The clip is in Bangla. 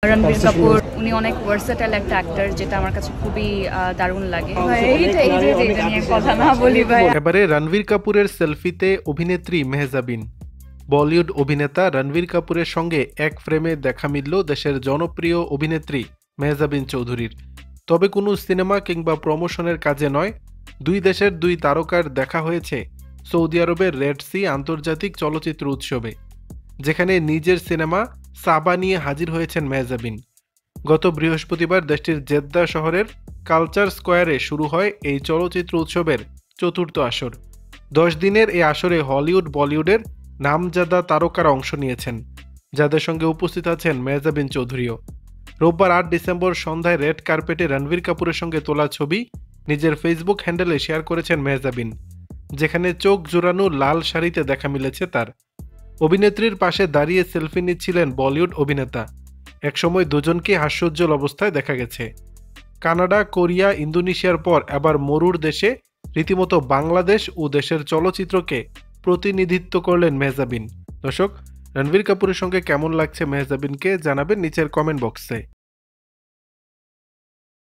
রণবীর কাপুর উনি অনেক ভার্সেটাইল একটা অ্যাক্টর, যেটা আমার কাছে খুবই দারুণ লাগে। এইটা নিয়ে কথা না বলি ভাই। এবারে রণবীর কাপুরের সেলফিতে অভিনেত্রী মেহজাবিন। বলিউড অভিনেতা রণবীর কাপুরের সঙ্গে এক ফ্রেমে দেখা মিলল দেশের জনপ্রিয় অভিনেত্রী মেহজাবিন চৌধুরীর। তবে কোনো সিনেমা কিংবা প্রমোশনের কাজে নয়, দুই দেশের দুই তারকার দেখা হয়েছে সৌদি আরবের রেড সি আন্তর্জাতিক চলচ্চিত্র উৎসবে, যেখানে নিজের সিনেমা সাবা নিয়ে হাজির হয়েছেন মেহজাবিন। গত বৃহস্পতিবার দেশটির জেদ্দা শহরের কালচার স্কোয়ারে শুরু হয় এই চলচ্চিত্র উৎসবের চতুর্থ আসর। 10 দিনের এই আসরে হলিউড বলিউডের নামজাদা তারকারা অংশ নিয়েছেন, যাদের সঙ্গে উপস্থিত আছেন মেহজাবিন চৌধুরীও। রোববার 8 ডিসেম্বর সন্ধ্যায় রেড কার্পেটে রণবীর কাপুরের সঙ্গে তোলা ছবি নিজের ফেসবুক হ্যান্ডেলে শেয়ার করেছেন মেহজাবিন, যেখানে চোখ জোড়ানো লাল শাড়িতে দেখা মিলেছে তার। অভিনেত্রীর পাশে দাঁড়িয়ে সেলফি নিচ্ছিলেন বলিউড অভিনেতা। একসময় দুজনকে হাস্যোজ্জ্বল অবস্থায় দেখা গেছে। কানাডা, কোরিয়া, ইন্দোনেশিয়ার পর এবার মরুর দেশে রীতিমতো বাংলাদেশ ও দেশের চলচ্চিত্রকে প্রতিনিধিত্ব করলেন মেহজাবিন। দর্শক, রণবীর কাপুরের সঙ্গে কেমন লাগছে মেহজাবিনকে জানাবেন নিচের কমেন্ট বক্সে।